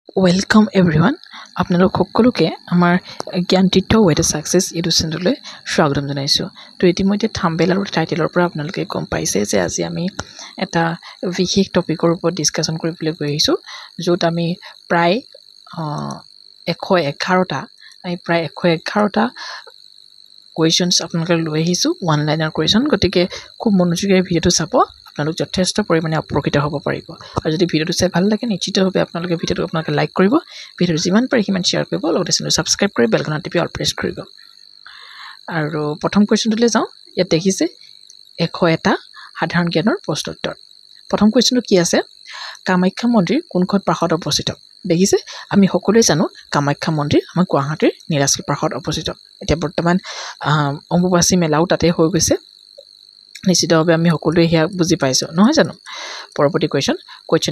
Welcome everyone. আপোনালোক সকলোকে আমাৰ Gyantirtha way to success YouTube চেনেললৈ স্বাগতম জনাইছোঁ। তো ইতিমধ্যে থাম্বনেইল আৰু টাইটেলৰ পৰা আপোনালোকে গম পাইছে যে আজি আমি এটা বিশেষ টপিকৰ ওপৰত ডিছকাশ্যন কৰিবলৈ গৈ আহিছোঁ, য'ত আমি প্ৰায় 111টা কুৱেশ্যনছ আপোনালোকে লৈ আহিছোঁ, ওৱান লাইনাৰ কুৱেশ্যন। গতিকে খুব মনোযোগেৰে ভিডিঅ'টো চাব, আপোনালোক যথেষ্ট পৰিমাণে উপকৃত হ'ব পাৰিব। আৰু যদি ভিডিঅ'টো চাই ভাল লাগে নিশ্চিতভাৱে আপোনালোকে ভিডিঅ'টো লাইক কৰিব, ভিডিঅ'টো যিমান পাৰে সিমান শ্বেয়াৰ কৰিব, লগতে চেনেলটো ছাবস্ক্ৰাইব কৰি বেলখনত টিপি অল প্ৰেছ কৰিব। আৰু প্ৰথম কুৱেশ্যনটোলৈ যাওঁ। ইয়াত দেখিছে 101টা সাধাৰণ জ্ঞানৰ প্ৰশ্নোত্তৰ। প্ৰথম কুৱেশ্যনটো কি আছে? কামাখ্যা মন্দিৰ কোনখন প্ৰাসত অৱস্থিত? দেখিছে, আমি সকলোৱে জানো কামাখ্যা মন্দিৰ আমাৰ গুৱাহাটীৰ নীলাচল প্ৰাসত অৱস্থিত। এতিয়া বৰ্তমান অম্বুবাচী মেলাও তাতে হৈ গৈছে, নিশ্চিতভাৱে আমি সকলোৱে সেয়া বুজি পাইছোঁ, নহয় জানো? পৰৱৰ্তী কুৱেশ্যন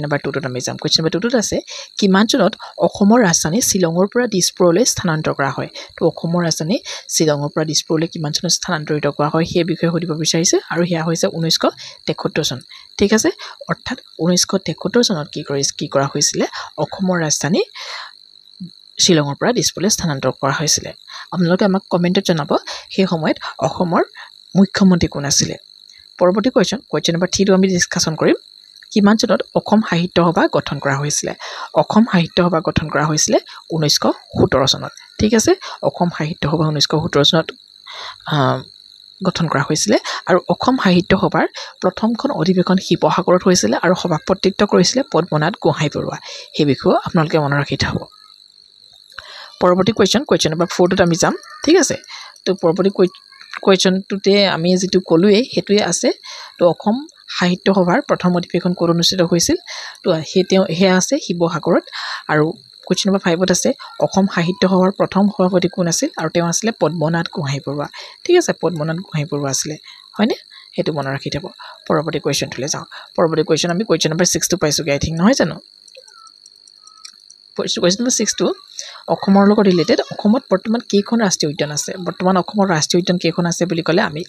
নম্বৰ 2ত আমি যাম। কুৱেশ্যন নম্বৰ 2ত আছে, কিমান চনত অসমৰ ৰাজধানী শ্বিলঙৰ পৰা দিছপুৰলৈ স্থানান্তৰ কৰা হয়? তো অসমৰ ৰাজধানী শ্বিলঙৰ পৰা দিছপুৰলৈ কিমান চনত স্থানান্তৰিত কৰা হয় সেই বিষয়ে সুধিব বিচাৰিছে, আৰু সেয়া হৈছে 1973 চন। ঠিক আছে, অৰ্থাৎ 1973 চনত কি কৰা হৈছিলে? অসমৰ ৰাজধানী শ্বিলঙৰ পৰা দিছপুৰলৈ স্থানান্তৰ কৰা হৈছিলে। আপোনালোকে আমাক কমেণ্টত জনাব সেই সময়ত অসমৰ মুখ্যমন্ত্ৰী কোন আছিলে। পৰৱৰ্তী কুৱেশ্যন নম্বৰ 3টো আমি ডিছকাশ্যন কৰিম। কিমান চনত অসম সাহিত্য সভা গঠন কৰা হৈছিলে? অসম সাহিত্য সভা গঠন কৰা হৈছিলে 1917 চনত। ঠিক আছে, অসম সাহিত্য সভা 1917 চনত গঠন কৰা হৈছিলে। আৰু অসম সাহিত্য সভাৰ প্ৰথমখন অধিৱেশন শিৱসাগৰত হৈছিলে, আৰু সভাপতিত্ব কৰিছিলে পদ্মনাথ গোহাঁই বৰুৱা। সেই বিষয়েও আপোনালোকে মনত ৰাখি থ'ব। পৰৱৰ্তী কুৱেশ্যন নম্বৰ 4টোত আমি যাম। ঠিক আছে, তো পৰৱৰ্তী কুৱেশ্যনটোতে আমি যিটো ক'লোৱেই সেইটোৱে আছে। তো অসম সাহিত্য সভাৰ প্ৰথম অধিৱেশন ক'ত অনুষ্ঠিত হৈছিল? তো সেয়া আছে শিৱসাগৰত। আৰু কুৱেশ্যন নম্বৰ 5ত আছে, অসম সাহিত্য সভাৰ প্ৰথম সভাপতি কোন আছিল? আৰু তেওঁ আছিলে পদ্মনাথ গোহাঁই বৰুৱা। ঠিক আছে, পদ্মনাথ গোহাঁই বৰুৱা আছিলে, হয়নে? সেইটো মনত ৰাখি থ'ব। পৰৱৰ্তী কুৱেশ্যনটোলৈ যাওঁ। পৰৱৰ্তী কুৱেশ্যন আমি কুৱেশ্যন নম্বৰ 6টো পাইছোঁগৈ, আই থিংক, নহয় জানো? কুৱেশ্যন নম্বৰ 6টো অসমৰ লগত ৰিলেটেড। অসমত বৰ্তমান কেইখন ৰাষ্ট্ৰীয় উদ্যান আছে? বৰ্তমান অসমৰ ৰাষ্ট্ৰীয় উদ্যান কেইখন আছে বুলি ক'লে আমি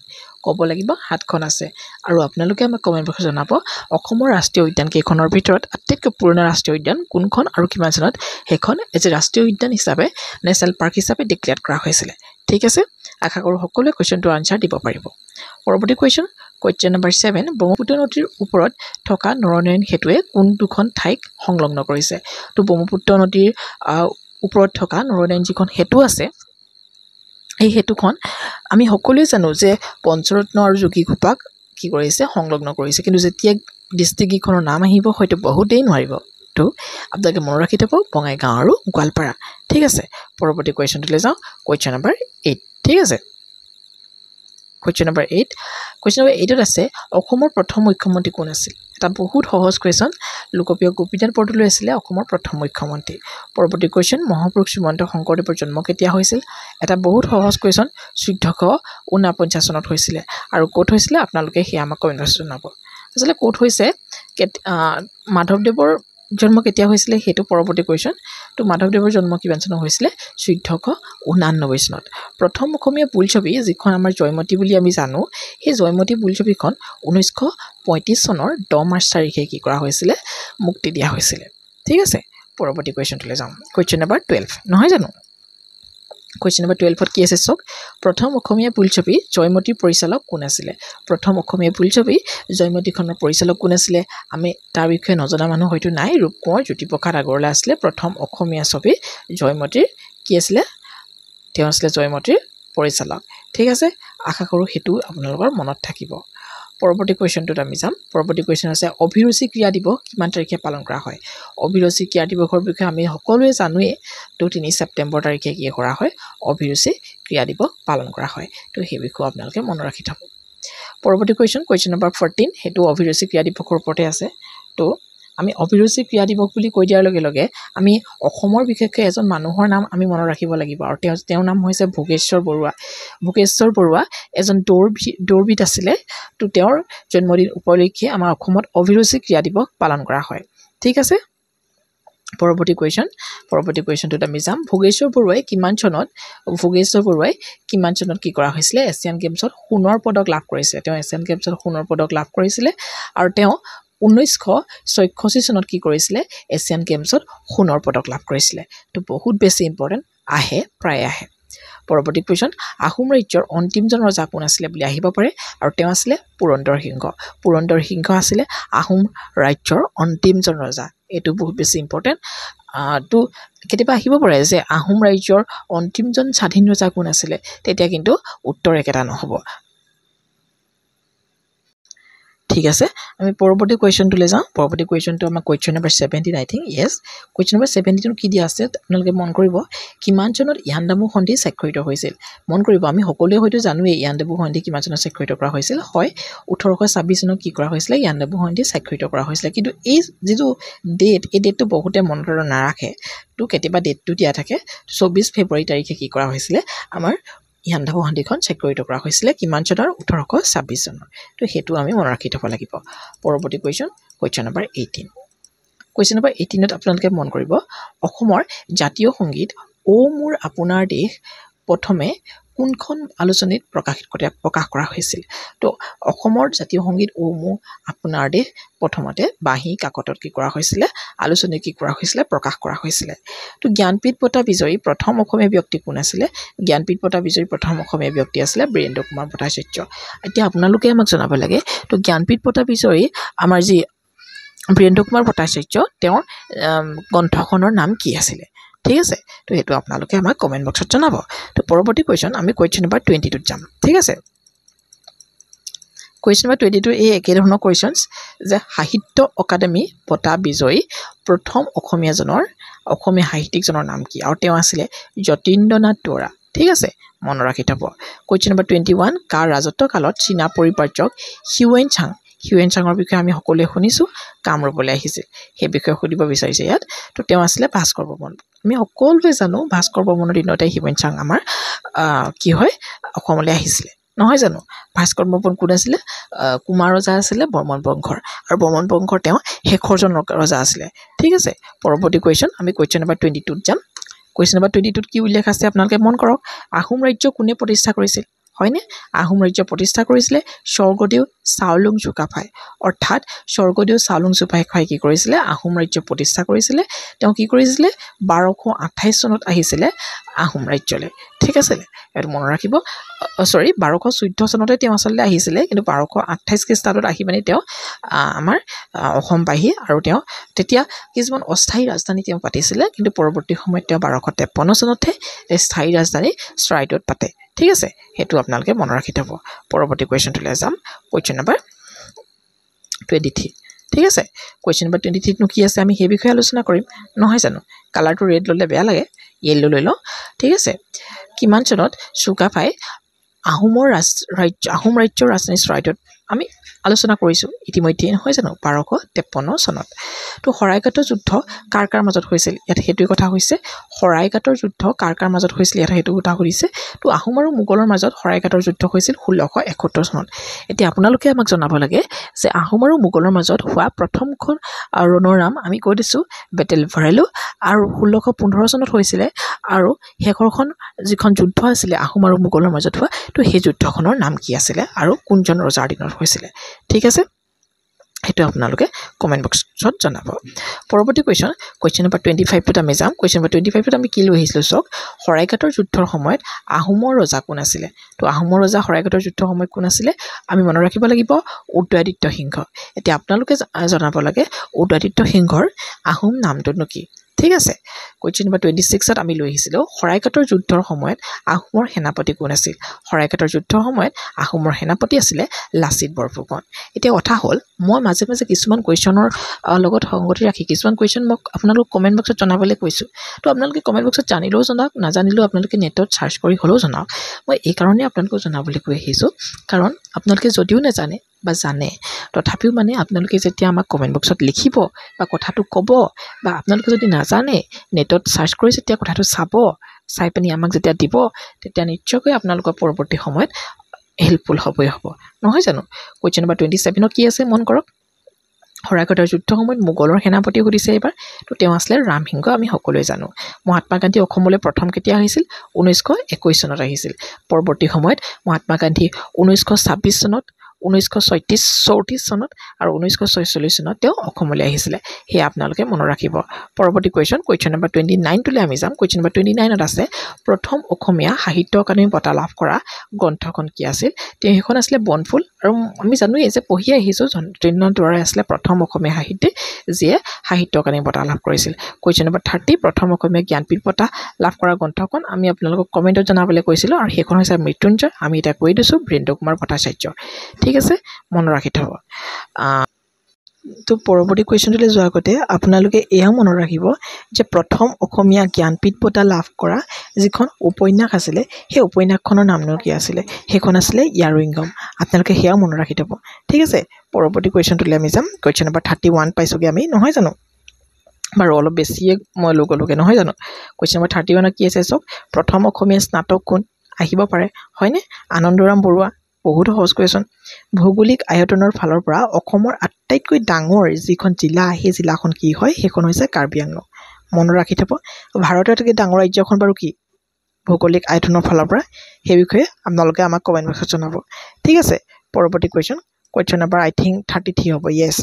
ক'ব লাগিব 7খন আছে। আৰু আপোনালোকে আমাক কমেণ্ট বক্সত জনাব অসমৰ ৰাষ্ট্ৰীয় উদ্যান কেইখনৰ ভিতৰত আটাইতকৈ পুৰণা ৰাষ্ট্ৰীয় উদ্যান কোনখন আৰু কিমান চনত সেইখন এজ এ ৰাষ্ট্ৰীয় উদ্যান হিচাপে, নেশ্যনেল পাৰ্ক হিচাপে ডিক্লেয়াৰ কৰা হৈছিলে। ঠিক আছে, আশা কৰোঁ সকলোৱে কুৱেশ্যনটোৰ আনচাৰ দিব পাৰিব। পৰৱৰ্তী কুৱেশ্যন নম্বৰ 7, ব্ৰহ্মপুত্ৰ নদীৰ ওপৰত থকা নৰনাৰায়ণ সেতুৱে কোন দুখন ঠাইক সংলগ্ন কৰিছে? তো ব্ৰহ্মপুত্ৰ নদীৰ ওপৰত থকা নৰনাৰায়ণ যিখন সেতু আছে, এই সেতুখন আমি সকলোৱে জানো যে পঞ্চৰত্ন আৰু যোগীঘোপাক কি কৰিছে? সংলগ্ন কৰিছে। কিন্তু যেতিয়া ডিষ্ট্ৰিক্টকেইখনৰ নাম আহিব হয়তো বহুতেই নোৱাৰিব। তো আপোনালোকে মনত ৰাখি থ'ব, বঙাইগাঁও আৰু গোৱালপাৰা। ঠিক আছে, পৰৱৰ্তী কুৱেশ্যনটোলৈ যাওঁ। Question number 8। ঠিক আছে, কুৱেশ্যন নম্বৰ 8ত আছে, অসমৰ প্ৰথম মুখ্যমন্ত্ৰী কোন আছিল? এটা বহুত সহজ কুৱেশ্যন। লোকপ্ৰিয় গোপীনাথ বৰদলৈ আছিলে অসমৰ প্ৰথম মুখ্যমন্ত্ৰী। পৰৱৰ্তী কুৱেশ্যন, মহাপুৰুষ শ্ৰীমন্ত শংকৰদেৱৰ জন্ম কেতিয়া হৈছিল? এটা বহুত সহজ কুৱেশ্যন, 1449 চনত হৈছিলে। আৰু ক'ত হৈছিলে আপোনালোকে সেয়া আমাক কমেণ্ট বক্সত জনাব। আচলতে ক'ত হৈছে, মাধৱদেৱৰ জন্ম কেতিয়া হৈছিলে সেইটো পৰৱৰ্তী কুৱেশ্যন। তো মাধৱদেৱৰ জন্ম কিমান চনত হৈছিলে? 1489 চনত। প্ৰথম অসমীয়া বোলছবি যিখন আমাৰ জয়মতী বুলি আমি জানো, সেই জয়মতী বোলছবিখন 1935 চনৰ 10 মাৰ্চ তাৰিখে কি কৰা হৈছিলে? মুক্তি দিয়া হৈছিলে। ঠিক আছে, পৰৱৰ্তী কুৱেশ্যনটোলৈ যাওঁ। কুৱেশ্যন নম্বৰ 12, নহয় জানো? কুৱেশ্যন নম্বৰ 12ত কি আছে চাওক, প্ৰথম অসমীয়া বোলছবি জয়মতীৰ পৰিচালক কোন আছিলে? প্ৰথম অসমীয়া বোলছবি জয়মতীখনৰ পৰিচালক কোন আছিলে? আমি তাৰ বিষয়ে নজনা মানুহ হয়তো নাই। ৰূপকোঁৱৰ জ্যোতিপ্ৰসাদ আগৰৱালা আছিলে প্ৰথম অসমীয়া ছবি জয়মতীৰ কি আছিলে? তেওঁ আছিলে জয়মতীৰ পৰিচালক। ঠিক আছে, আশা কৰোঁ সেইটো আপোনালোকৰ মনত থাকিব। পৰৱৰ্তী কুৱেশ্যনটোত আমি যাম। পৰৱৰ্তী কুৱেশ্যন আছে, অভিৰুচি ক্ৰীড়া দিৱস কিমান তাৰিখে পালন কৰা হয়? অভিৰুচি ক্ৰীড়া দিৱসৰ বিষয়ে আমি সকলোৱে জানোৱেই। তো 3 ছেপ্টেম্বৰ তাৰিখে কি কৰা হয়? অভিৰুচি ক্ৰীড়া দিৱস পালন কৰা হয়। তো সেই বিষয়ে আপোনালোকে মনত ৰাখি থ'ব। পৰৱৰ্তী কুৱেশ্যন নম্বৰ 14, সেইটো অভিৰুচি ক্ৰীড়া দিৱসৰ ওপৰতে আছে। তো আমি অভিৰুচি ক্ৰীড়া দিৱস বুলি কৈ দিয়াৰ লগে লগে আমি অসমৰ বিশেষকৈ এজন মানুহৰ নাম আমি মনত ৰাখিব লাগিব, আৰু তেওঁৰ নাম হৈছে ভোগেশ্বৰ বৰুৱা। ভোগেশ্বৰ বৰুৱা এজন দৌৰবিদ আছিলে। তো তেওঁৰ জন্মদিন উপলক্ষে আমাৰ অসমত অভিৰুচি ক্ৰীড়া দিৱস পালন কৰা হয়। ঠিক আছে, পৰৱৰ্তী কুৱেশ্যনটোত আমি যাম। ভোগেশ্বৰ বৰুৱাই কিমান চনত কি কৰা হৈছিলে? এছিয়ান গেমছত সোণৰ পদক লাভ কৰিছিলে। তেওঁ এছিয়ান গেমছত সোণৰ পদক লাভ কৰিছিলে, আৰু তেওঁ 1986 চনত কি কৰিছিলে এছিয়ান গেমছত সোণৰ পদক লাভ কৰিছিলে তো বহুত বেছি ইম্পৰ্টেণ্ট আহে প্ৰায় আহে পৰৱৰ্তী কুৱেশ্যন আহোম ৰাজ্যৰ অন্তিমজন ৰজা কোন আছিলে বুলি আহিব পাৰে আৰু তেওঁ আছিলে পুৰন্দৰ সিংহ আছিলে আহোম ৰাজ্যৰ অন্তিমজন ৰজা এইটো বহুত বেছি ইম্পৰ্টেণ্ট তো কেতিয়াবা আহিব পাৰে যে আহোম ৰাজ্যৰ অন্তিমজন স্বাধীন ৰজা কোন আছিলে তেতিয়া কিন্তু উত্তৰ একেটা নহ'ব ঠিক আছে আমি পৰৱৰ্তী কুৱেশ্যনটোলৈ যাওঁ পৰৱৰ্তী কুৱেশ্যনটো আমাৰ কুৱেশ্যন নম্বৰ 17 আই থিংক ইয়েছ কুৱেশ্যন নম্বৰ 17 কি দিয়া আছে আপোনালোকে মন কৰিব কিমান চনত ইয়াণ্ডাবু সন্ধি স্বাক্ষৰিত হৈছিল মন কৰিব আমি সকলোৱে হয়তো জানোৱেই ইয়াণ্ডাবু সন্ধি কিমান চনত স্বাক্ষৰিত কৰা হৈছিল হয় 1826 চনত কি কৰা হৈছিলে ইয়াণ্ডাবু সন্ধি স্বাক্ষৰিত কৰা হৈছিলে কিন্তু এই যিটো ডেট এই ডেটটো বহুতে মনত নাৰাখে তো কেতিয়াবা ডেটটো দিয়া থাকে 24 ফেব্ৰুৱাৰী তাৰিখে কি কৰা হৈছিলে আমাৰ ইয়াণ্ডাবু সন্ধিখন স্বাক্ষৰিত কৰা হৈছিলে কিমান চনৰ 1826 চনৰ তো হেতু আমি মনত ৰাখি থব লাগিব পৰৱৰ্তী কুৱেশ্যন নম্বৰ 18 কুৱেশ্যন নম্বৰ 18ত আপোনালোকে মন কৰিব অসমৰ জাতীয় সংগীত ও মোৰ আপোনাৰ দেশ প্ৰথমে কোনখন আলোচনীত প্ৰকাশ কৰা হৈছিল তো অসমৰ জাতীয় সংগীত ও মোৰ আপোনাৰ দেশ প্ৰথমতে বাঁহী কাকতত কি কৰা হৈছিলে আলোচনী কি কৰা হৈছিলে প্ৰকাশ কৰা হৈছিলে তো জ্ঞানপীঠ বঁটা বিজয়ী প্ৰথম অসমীয়া ব্যক্তি কোন আছিলে জ্ঞানপীঠ বঁটা বিজয়ী প্ৰথম অসমীয়া ব্যক্তি আছিলে বীৰেন্দ্ৰ কুমাৰ ভট্টাচাৰ্য এতিয়া আপোনালোকে আমাক জনাব লাগে তো জ্ঞানপীঠ বঁটা বিজয়ী আমাৰ যি বীৰেন্দ্ৰ কুমাৰ ভট্টাচাৰ্য তেওঁৰ গ্ৰন্থখনৰ নাম কি আছিলে ঠিক আছে তো হেতু আপোনালোকে আমাক কমেন্ট বক্সত জনাব তো পৰৱৰ্তী কুৱেশ্যন আমি কুৱেশ্যন নম্বৰ 22 ত যাম ঠিক আছে কুৱেশ্যন নম্বৰ 22 এই একে ধৰণৰ কুৱেশ্যনছ যে সাহিত্য অকাডেমি বঁটা বিজয়ী প্ৰথম অসমীয়া সাহিত্যিকজনৰ নাম কি আৰু তেওঁ আছিলে যতীন্দ্ৰনাথ দুৱৰা ঠিক আছে মনত ৰাখি থব কুৱেশ্যন নম্বৰ 21 কাৰ ৰাজত্ব কালত চীনা পৰিব্ৰাজক হিউৱেন চাঙৰ বিষয়ে আমি সকলোৱে শুনিছোঁ কামৰূপলৈ আহিছিল সেই বিষয়ে সুধিব বিচাৰিছে ইয়াত তো তেওঁ আছিলে ভাস্কৰ বৰ্মন আমি সকলোৱে জানো ভাস্কৰ বৰ্মনৰ দিনতে হিউৱেন চাং আমাৰ কি হয় অসমলৈ আহিছিলে নহয় জানো ভাস্কৰ বৰ্মন কোন আছিলে কুমাৰ ৰজা আছিলে বৰ্মন বংশৰ আৰু বৰ্মন বংশৰ তেওঁ শেষৰজন ৰজা আছিলে ঠিক আছে পৰৱৰ্তী কুৱেশ্যন আমি কুৱেশ্যন নম্বৰ 22 ত যাম কুৱেশ্যন নম্বৰ 22 ত কি উল্লেখ আছে আপোনালোকে মন কৰক আহোম ৰাজ্য কোনে প্ৰতিষ্ঠা কৰিছিল হয়নে আহোম ৰাজ্য প্ৰতিষ্ঠা কৰিছিলে স্বৰ্গদেউ চাওলুং চুকাফাই অৰ্থাৎ স্বৰ্গদেউ চাওলুং চুকাফাই কি কৰিছিলে আহোম ৰাজ্য প্ৰতিষ্ঠা কৰিছিলে তেওঁ কি কৰিছিলে 1228 চনত আহিছিলে আহোম ৰাজ্যলৈ ঠিক আছে এটো মনত ৰাখিব 1214 চনতে তেওঁ আচলতে আহিছিলে কিন্তু 1228 খ্ৰীষ্টাব্দত আহি মানে তেওঁ আমাৰ অসম পাহি আৰু তেওঁ তেতিয়া কিছুমান অস্থায়ী ৰাজধানী তেওঁ পাতিছিলে কিন্তু পৰৱৰ্তী সময়ত তেওঁ 1253 চনতে স্থায়ী ৰাজধানী চৰাইদেউত পাতে ঠিক আছে হেতু আপোনালোকে মনত ৰাখি থব পৰৱৰ্তী কুৱেশ্যনটোলৈ যাম কুৱেশ্যন নম্বৰ 23 ঠিক আছে কুৱেশ্যন নম্বৰ 23 নো কি আছে আমি সেই বিষয়ে আলোচনা কৰিম নহয় জানো কালাৰটো ৰেড ললে বেয়া লাগে ইয়েলো লৈ লওঁ ঠিক আছে কিমান চনত চুকাফাই আহোম ৰাজ্যৰ ৰাজধানী চৰাইদেউত আমি আলোচনা কৰিছোঁ ইতিমধ্যে নহয় জানো 1253 চনত তো শৰাইঘাটৰ যুদ্ধ কাৰ মাজত হৈছিল ইয়াত হেতুৰ কথা হৈছে শৰাইঘাটৰ যুদ্ধ কাৰ মাজত হৈছিল ইয়াত হেতু কথা সুধিছে তো আহোম আৰু মোগলৰ মাজত শৰাইঘাটৰ যুদ্ধ হৈছিল 1671 চনত এতিয়া আপোনালোকে আমাক জনাব লাগে যে আহোম আৰু মোগলৰ মাজত হোৱা প্ৰথমখন ৰণৰ নাম আমি কৈ দিছোঁ বেটেল ভৰেলো আৰু 1615 চনত হৈছিলে আৰু শেষৰখন যিখন যুদ্ধ আছিলে আহোম আৰু মোগলৰ মাজত হোৱা তো সেই যুদ্ধখনৰ নাম কি আছিলে আৰু কোনজন ৰজাৰ দিনত হৈছিলে ঠিক আছে হেতু আপোনালোকে কমেন্ট বক্সত জনাব পৰৱৰ্তী কুৱেশ্যন নম্বৰ 25 ত আমি যাম কুৱেশ্যন নম্বৰ 25 ত আমি কি লৈ আহিছিলোঁ চক শৰাইঘাটৰ যুদ্ধৰ সময়ত আহোমৰ ৰজা কোন আছিলে তো আহোমৰ ৰজা শৰাইঘাটৰ যুদ্ধৰ সময়ত কোন আছিলে আমি মনত ৰাখিব লাগিব উদয়াদিত্য সিংহ এতিয়া আপোনালোকে জনাব লাগে উদয়াদিত্য সিংহৰ আহোম নামটোনো কি ঠিক আছে কুৱেশ্যন নম্বৰ 26 ত আমি লৈ আহিছিলোঁ শৰাইঘাটৰ যুদ্ধৰ সময়ত আহোমৰ সেনাপতি কোন আছিল শৰাইঘাটৰ যুদ্ধৰ সময়ত আহোমৰ সেনাপতি আছিলে লাচিত বৰফুকন এতিয়া কথা হ'ল মই মাজে মাজে কিছুমান কুৱেশ্যনৰ লগত সংগতি ৰাখি কিছুমান কুৱেশ্যন মোক আপোনালোক কমেন্ট বক্সত জনাবলৈ কৈছোঁ তো আপোনালোকে কমেন্ট বক্সত জানিলেও জনাওক নাজানিলেও আপোনালোকে নেটত সাৰ্চ কৰি হ'লেও জনাওক মই এই কাৰণে আপোনালোকক জনাবলৈ কৈ আহিছোঁ কাৰণ আপোনালোকে যদিও নাজানে বা জানে তথাপিও মানে আপোনালোকে যেতিয়া আমাক কমেন্ট বক্সত লিখিব বা কথাটো ক'ব বা আপোনালোকে যদি নাজানে নেটত সাৰ্চ কৰি যেতিয়া কথাটো চাই পিনি আমাক যেতিয়া দিব তেতিয়া নিশ্চয়কৈ আপোনালোকৰ পৰৱৰ্তী সময়ত হেল্পফুল হ'ব নহয় জানো কুৱেশ্যন নম্বৰ 27 কি আছে মন কৰক শৰাইঘাটৰ যুদ্ধৰ সময়ত মোগলৰ সেনাপতি সুধিছে এইবাৰ তো তেওঁ আছিলে ৰামসিংহ আমি সকলোৱে জানো মহাত্মা গান্ধী অসমলৈ প্ৰথম কেতিয়া আহিছিল 1921 চনত আহিছিল পৰৱৰ্তী সময়ত মহাত্মা গান্ধী 1926 চনত 1934 চনত আৰু 1946 চনত তেওঁ অসমলৈ আহিছিলে সেয়া আপোনালোকে মনত ৰাখিব পৰৱৰ্তী কোৱেশ্চন নম্বৰ 29 টোলৈ আমি যাম কোৱেশ্চন নম্বৰ 29 ত আছে প্ৰথম অসমীয়া সাহিত্য একাডেমী বঁটা লাভ কৰা গ্ৰন্থখন কি আছিল তেওঁ সেইখন আছিলে বনফুল আৰু আমি জানোৱেই যে পঢ়ি আহিছোঁ যতীন্দ্ৰনাথ দুৱৰাই আছিলে প্ৰথম অসমীয়া সাহিত্যিক যিয়ে সাহিত্য একাডেমী বঁটা লাভ কৰিছিল কোৱেশ্চন নম্বৰ 30 প্ৰথম অসমীয়া জ্ঞানপীঠ বঁটা লাভ কৰা গ্ৰন্থখন আমি আপোনালোকক কমেণ্টত জনাবলৈ কৈছিলোঁ আৰু সেইখন হৈছে মৃত্যুঞ্জয় আমি এটা কৈ দিছোঁ বীৰেন্দ্ৰ কুমাৰ ভট্টাচাৰ্য ঠিক আছে মনত ৰাখি থ'ব তো পৰৱৰ্তী কুৱেশ্যনটোলৈ যোৱাৰ আগতে আপোনালোকে এয়া মনত ৰাখিব যে প্ৰথম অসমীয়া জ্ঞানপীঠ বঁটা লাভ কৰা যিখন উপন্যাস আছিলে সেই উপন্যাসখনৰ নামনো কি আছিলে সেইখন আছিলে ইয়াৰুইংগম আপোনালোকে সেয়াও মনত ৰাখি থ'ব ঠিক আছে পৰৱৰ্তী কুৱেশ্যনটোলৈ আমি যাম কুৱেশ্যন নম্বৰ 31 পাইছোঁগৈ আমি নহয় জানো বাৰু অলপ বেছিয়ে মই লগে নহয় জানো কুৱেশ্যন নম্বৰ 31 কি আছে চাওক প্ৰথম অসমীয়া স্নাতক কোন আহিব পাৰে হয়নে আনন্দৰাম বৰুৱা বহুত সহজ কুৱেশ্যন ভৌগোলিক আয়তনৰ ফালৰ পৰা অসমৰ আটাইতকৈ ডাঙৰ যিখন জিলা সেই জিলাখন কি হয় সেইখন হৈছে কাৰ্বি আংলং মনত ৰাখি থ'ব ভাৰতৰ আটাইতকৈ ডাঙৰ ৰাজ্যখন বাৰু কি ভৌগোলিক আয়তনৰ ফালৰ পৰা সেই বিষয়ে আপোনালোকে আমাক কমেণ্ট বক্সত জনাব ঠিক আছে পৰৱৰ্তী কুৱেশ্যন নম্বৰ আই থিংক 33 হ'ব য়েছ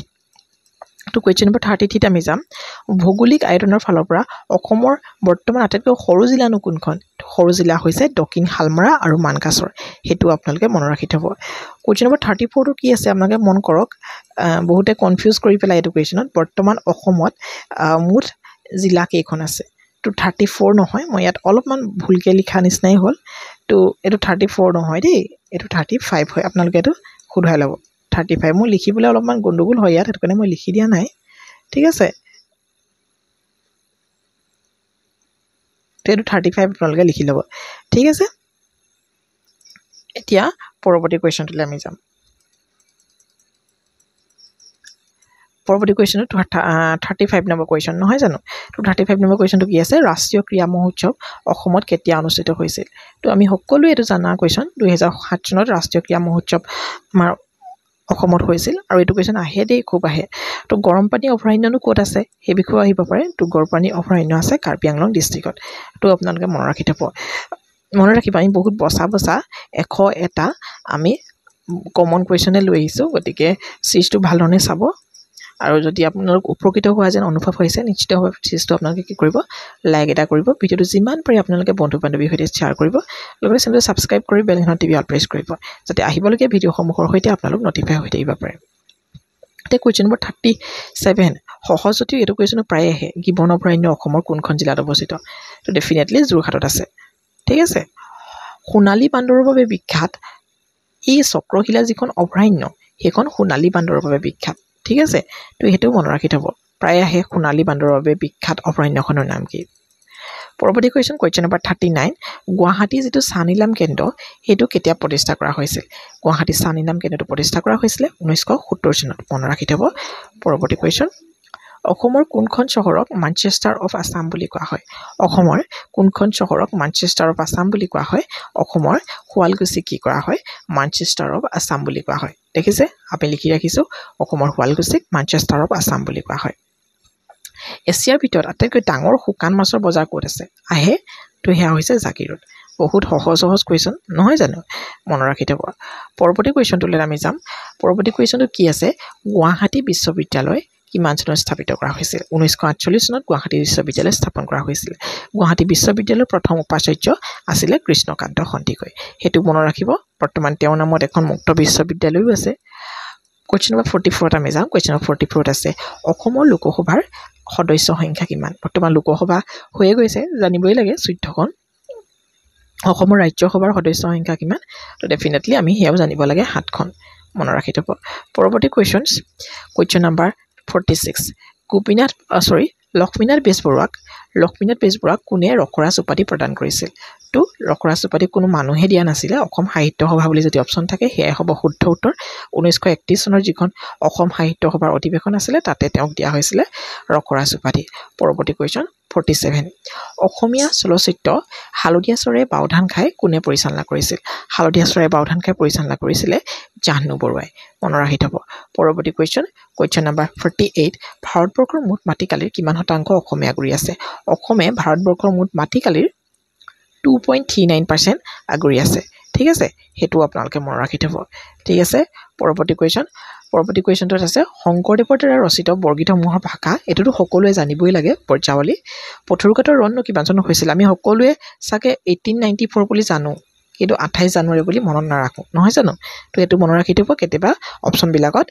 তো কুৱেশ্যন নম্বৰ 33 আমি যাম ভৌগোলিক আয়তনৰ ফালৰ পৰা অসমৰ বৰ্তমান আটাইতকৈ সৰু জিলানো কোনখন সৰু জিলা হৈছে দক্ষিণ শালমৰা আৰু মানকাছৰ সেইটো আপোনালোকে মনত ৰাখি থ'ব কুৱেশ্যন নম্বৰ 34 টো কি আছে আপোনালোকে মন কৰক বহুতে কনফিউজ কৰি পেলাই এইটো কুৱেশ্যনত বৰ্তমান অসমত মুঠ জিলা কেইখন আছে তো 34 নহয় মই ইয়াত অলপমান ভুলকৈ লিখা নিচিনাই হ'ল তো এইটো 34 নহয় দেই এইটো 35 হয় আপোনালোকে এইটো শুধাই ল'ব 35 মই লিখিবলৈ অলপমান গণ্ডগোল হয় ইয়াত সেইটো কাৰণে মই লিখি দিয়া নাই ঠিক আছে এইটো 35 আপোনালোকে লিখি ল'ব ঠিক আছে এতিয়া পৰৱৰ্তী কুৱেশ্যনটোলৈ আমি যাম পৰৱৰ্তী কুৱেশ্যন 35 নম্বৰ কুৱেশ্যন নহয় জানো তো 35 নম্বৰ কুৱেশ্যনটো কি আছে ৰাষ্ট্ৰীয় ক্ৰীড়া মহোৎসৱ অসমত কেতিয়া অনুষ্ঠিত হৈছিল তো আমি সকলোৱে এইটো জানা কুৱেশ্যন 2007 চনত ৰাষ্ট্ৰীয় ক্ৰীড়া মহোৎসৱ আমাৰ অসমত হৈছিল আৰু এইটো কুৱেশ্যন আহে দেই খুব আহে তো গৰমপানী অভয়াৰণ্যনো ক'ত আছে সেই বিষয়ে আহিব পাৰে তো গৰমপানী অভয়াৰণ্য আছে কাৰ্বি আংলং ডিষ্ট্ৰিক্টত তো আপোনালোকে মনত ৰাখি থ'ব মনত ৰাখিব আমি বহুত বচা 101টা আমি কমন কুৱেশ্যনে লৈ আহিছোঁ গতিকে চিৰিজটো ভালধৰণে চাব আৰু যদি আপোনালোক উপকৃত হোৱা যেন অনুভৱ হৈছে নিশ্চিতভাৱে চিৰিজটো আপোনালোকে কি কৰিব লাইক এটা কৰিব ভিডিঅ'টো যিমান পাৰে আপোনালোকে বন্ধু বান্ধৱীৰ সৈতে শ্বেয়াৰ কৰিব লগতে চেনেলটো ছাবস্ক্ৰাইব কৰি বেল আইকন টিপি অল প্ৰেছ কৰিব যাতে আহিবলগীয়া ভিডিঅ'সমূহৰ সৈতে আপোনালোক নটিফাই হৈ থাকিব পাৰে এতিয়া কুৱেশ্যন নম্বৰ 37 সহজ যদিও এইটো কুৱেশ্যনো প্ৰায় আহে গিবন অভয়াৰণ্য অসমৰ কোনখন জিলাত অৱস্থিত তো ডেফিনেটলি যোৰহাটত আছে ঠিক আছে সোণালী বান্দৰৰ বাবে বিখ্যাত এই চক্ৰশিলা যিখন অভয়াৰণ্য সেইখন সোণালী বান্দৰৰ বাবে বিখ্যাত ঠিক আছে তো সেইটো মনত ৰাখি থ'ব প্ৰায় আহে সোণালী বান্দৰৰ বাবে বিখ্যাত অভয়াৰণ্যখনৰ নাম কি পৰৱৰ্তী কুৱেশ্যন নম্বৰ 39 গুৱাহাটী যিটো চানিলাম কেন্দ্ৰ সেইটো কেতিয়া প্ৰতিষ্ঠা কৰা হৈছিল গুৱাহাটী চানিলাম কেন্দ্ৰটো প্ৰতিষ্ঠা কৰা হৈছিলে 1970 চনত মনত ৰাখি থ'ব পৰৱৰ্তী কুৱেশ্যন অসমৰ কোনখন চহৰক মানচেষ্টাৰ অফ আছাম বুলি কোৱা হয় অসমৰ কোনখন চহৰক মানচেষ্টাৰ অফ আছাম বুলি কোৱা হয় অসমৰ শুৱালকুছি কি কৰা হয় মানচেষ্টাৰ অফ আছাম বুলি কোৱা হয় দেখিছে আমি লিখি ৰাখিছোঁ অসমৰ শুৱালকুছিক মানচেষ্টাৰ অফ আছাম বুলি কোৱা হয় এছিয়াৰ ভিতৰত আটাইতকৈ ডাঙৰ শুকান মাছৰ বজাৰ ক'ত আছে আহে তো সেয়া হৈছে জাগিৰোড বহুত সহজ কুৱেশ্যন নহয় জানো মনত ৰাখি থ'ব পৰৱৰ্তী কুৱেশ্যনটোলৈ আমি যাম পৰৱৰ্তী কুৱেশ্যনটো কি আছে গুৱাহাটী বিশ্ববিদ্যালয় কিমান চনত স্থাপিত কৰা হৈছিল 1948 চনত গুৱাহাটী বিশ্ববিদ্যালয় স্থাপন কৰা হৈছিল গুৱাহাটী বিশ্ববিদ্যালয়ৰ প্ৰথম উপাচাৰ্য আছিলে কৃষ্ণকান্ত সন্দিকৈ সেইটো মনত ৰাখিব বৰ্তমান তেওঁৰ নামত এখন মুক্ত বিশ্ববিদ্যালয়ো আছে কুৱেশ্যন নম্বৰ 44 আমি যাম কুৱেশ্যন নম্বৰ 44 আছে অসমৰ লোকসভাৰ সদস্য সংখ্যা কিমান বৰ্তমান লোকসভা হৈয়ে গৈছে জানিবই লাগে 14খন অসমৰ ৰাজ্যসভাৰ সদস্য সংখ্যা কিমান তো ডেফিনেটলি আমি সেয়াও জানিব লাগে 7খন মনত ৰাখি থ'ব পৰৱৰ্তী কুৱেশ্যন নম্বৰ 46 লক্ষ্মীনাথ বেজবৰুৱাক কোনে ৰসৰাজ উপাধি প্ৰদান কৰিছিল তো ৰসৰাজ উপাধি কোনো মানুহে দিয়া নাছিলে অসম সাহিত্য সভা বুলি যদি অপশ্যন থাকে সেয়াই হ'ব শুদ্ধ উত্তৰ 1931 চনৰ যিখন অসম সাহিত্য সভাৰ অধিৱেশন আছিলে তাতে তেওঁক দিয়া হৈছিলে ৰসৰাজ উপাধি পৰৱৰ্তী কুৱেশ্যন 47 অসমীয়া চলচ্চিত্ৰ হালধীয়া চৰাইয়ে বাওধান খাই কোনে পৰিচালনা কৰিছিল হালধীয়া চৰাইয়ে বাওধান খাই পৰিচালনা কৰিছিলে জাহ্নু বৰুৱাই মনত ৰাখি থ'ব পৰৱৰ্তী কুৱেশ্যন নম্বৰ 48 ভাৰতবৰ্ষৰ মুঠ মাটিকালিৰ কিমান শতাংশ অসমে আগুৰি আছে অসমে ভাৰতবৰ্ষৰ মুঠ মাটিকালিৰ 2.39% আগুৰি আছে ঠিক আছে হেতু আপোনালোকে মন ৰাখি থব ঠিক আছে পৰৱৰ্তী কুৱেশ্যনটোত আছে শংকৰদেৱৰ দ্বাৰা ৰচিত বৰগীতসমূহৰ ভাষা এটোটো সকলোৱে জানিবই লাগে পৰ্যাৱলী পথৰুঘাটৰ ৰণনো কিমান চনত হৈছিল আমি সকলোৱে চাগে 1894 বুলি জানো কিন্তু 28 জানুৱাৰী বুলি মনত নাৰাখো নহয় জানো তো এটো মনত ৰাখি থব কেতিয়াবা অপচন বিলাকত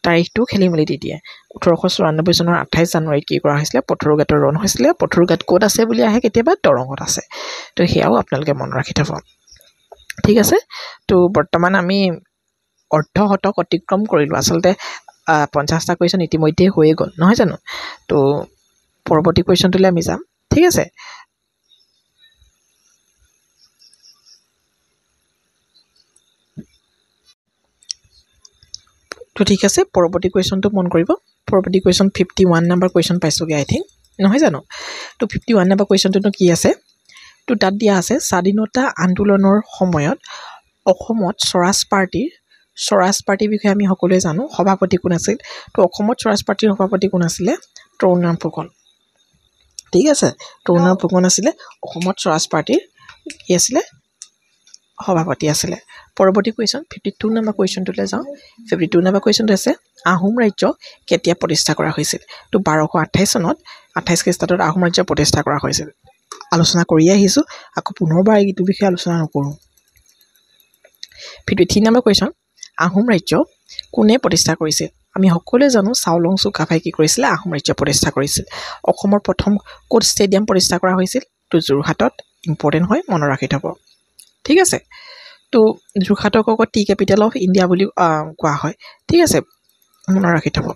তাৰিখটো খেলিমেলি দি দিয়ে 1894 চনৰ 28 জানুৱাৰীত কি কৰা হৈছিল পথৰুঘাটৰ ৰণ হৈছিল পথৰুঘাট ক'ত আছে বুলি আহে কেতিয়াবা দৰঙত আছে তো হেয়াও আপোনালোকে মনত ৰাখি থব ঠিক আছে তো বৰ্তমান আমি অৰ্ধশতক অতিক্ৰম কৰিলো আচলতে 50টা কুৱেশ্যন ইতিমধ্যে হৈয়ে গ'ল নহয় জানো তো পৰৱৰ্তী কুৱেশ্যনটোলৈ আমি যাম ঠিক আছে তো ঠিক আছে পৰৱৰ্তী কুৱেশ্যনটো মন কৰিব পৰৱৰ্তী কুৱেশ্যন 51 নম্বৰ কুৱেশ্যন পাইছোগে আই থিংক নহয় জানো তো 51 নম্বৰ কুৱেশ্যনটো কি আছে তো তাত দিয়া আছে স্বাধীনতা আন্দোলনৰ সময়ত অসমত স্বৰাজ পাৰ্টিৰ বিষয়ে আমি সকলোৱে জানো সভাপতি কোন আছিল তো অসমত স্বৰাজ পাৰ্টিৰ সভাপতি কোন আছিলে তৰুণৰাম ফুকন ঠিক আছে তৰুণৰাম ফুকন আছিলে অসমত স্বৰাজ পাৰ্টিৰ কি আছিলে সভাপতি আছিলে পৰৱৰ্তী কুৱেশ্যন 52 নম্বৰ কুৱেশ্যনটোলৈ যাওঁ 52 নম্বৰ কুৱেশ্যনটো আছে আহোম ৰাজ্য কেতিয়া প্ৰতিষ্ঠা কৰা হৈছিল তো 1228 চনত 28 খ্ৰীষ্টাব্দত আহোম ৰাজ্য প্ৰতিষ্ঠা কৰা হৈছিল আলোচনা কৰি আহিছো আকৌ পুনৰবাৰ এইটো বিষয়ে আলোচনা নকৰো 53 নম্বৰ কুৱেশ্যন আহোম ৰাজ্য কোনে প্ৰতিষ্ঠা কৰিছিল আমি সকলোৱে জানো চাওলুং চুকাফাই কি কৰিছিল আহোম ৰাজ্য প্ৰতিষ্ঠা কৰিছিল অসমৰ প্ৰথম কোট ষ্টেডিয়াম প্ৰতিষ্ঠা কৰা হৈছিল তো যোৰহাটত ইম্পৰ্টেন্ট হয় মনত ৰাখি থব ঠিক আছে তো যোৰহাটক টি কেপিটেল অফ ইণ্ডিয়া বুলি কোৱা হয় ঠিক আছে মনত ৰাখি থব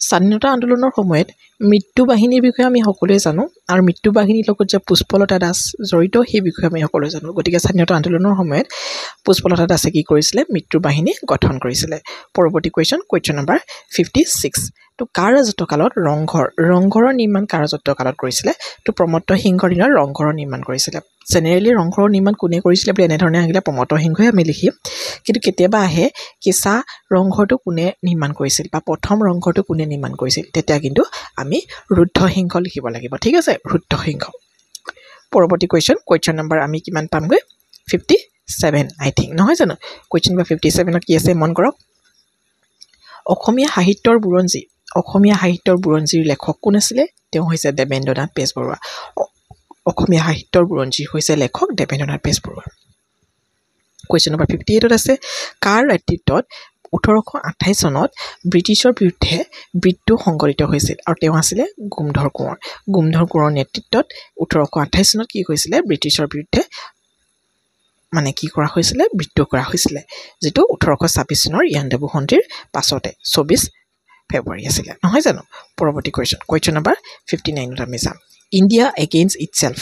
স্বাধীনতা আন্দোলনৰ সময়ত মৃত্যু বাহিনীৰ বিষয়ে আমি সকলোৱে জানো আৰু মৃত্যু বাহিনীৰ লগত যে পুষ্পলতা দাস জড়িত সেই বিষয়ে আমি সকলোৱে জানো গতিকে স্বাধীনতা আন্দোলনৰ সময়ত পুষ্পলতা দাসে কি কৰিছিলে মৃত্যু বাহিনী গঠন কৰিছিলে পৰৱৰ্তী কুৱেশ্যন নম্বৰ 56 তো কাৰ ৰাজত্বকালত ৰংঘৰৰ নিৰ্মাণ কাৰ ৰাজত্বকালত কৰিছিলে তো প্ৰমত্ত সিংহৰ দিনত ৰংঘৰৰ নিৰ্মাণ কৰিছিলে জেনেৰেলি ৰংঘৰৰ নিৰ্মাণ কোনে কৰিছিলে বুলি এনেধৰণে আহিলে প্ৰমত্ত সিংহই আমি লিখিম কিন্তু কেতিয়াবা আহে কেঁচা ৰংঘৰটো কোনে নিৰ্মাণ কৰিছিল বা প্ৰথম ৰংঘৰটো কোনে নিৰ্মাণ কৰিছিল তেতিয়া কিন্তু আমি ৰুদ্ৰসিংহ লিখিব লাগিব ঠিক আছে ৰুদ্ৰসিংহ পৰৱৰ্তী কুৱেশ্যন নম্বৰ আমি কিমান পামগৈ 57 আই থিংক নহয় জানো কুৱেশ্যন নম্বৰ 57 কি আছে মন কৰক অসমীয়া সাহিত্যৰ বুৰঞ্জীৰ লেখক কোন আছিলে তেওঁ হৈছে দেবেন্দ্ৰনাথ বেজবৰুৱা অসমীয়া সাহিত্যৰ বুৰঞ্জীৰ হৈছে লেখক দেবেন্দ্ৰনাথ বেজবৰুৱা কুৱেশ্যন নম্বৰ 58 আছে কাৰ নেতৃত্বত 1828 চনত ব্ৰিটিছৰ বিৰুদ্ধে বিদ্ৰোহ সংঘটিত হৈছিল আৰু তেওঁ আছিলে গুমধৰ কোঁৱৰৰ নেতৃত্বত 1828 চনত কি হৈছিলে ব্ৰিটিছৰ বিৰুদ্ধে মানে কি কৰা হৈছিলে বিদ্ৰোহ কৰা হৈছিলে যেটো 1826 চনৰ ইয়াণ্ডাবু সন্ধিৰ পাছতে 24 ফেব্ৰুৱাৰী আছিলে নহয় জানো পৰৱৰ্তী কুৱেশ্যন নম্বৰ 59 আমি যাম ইণ্ডিয়া এগেইনষ্ট ইটসেল্ফ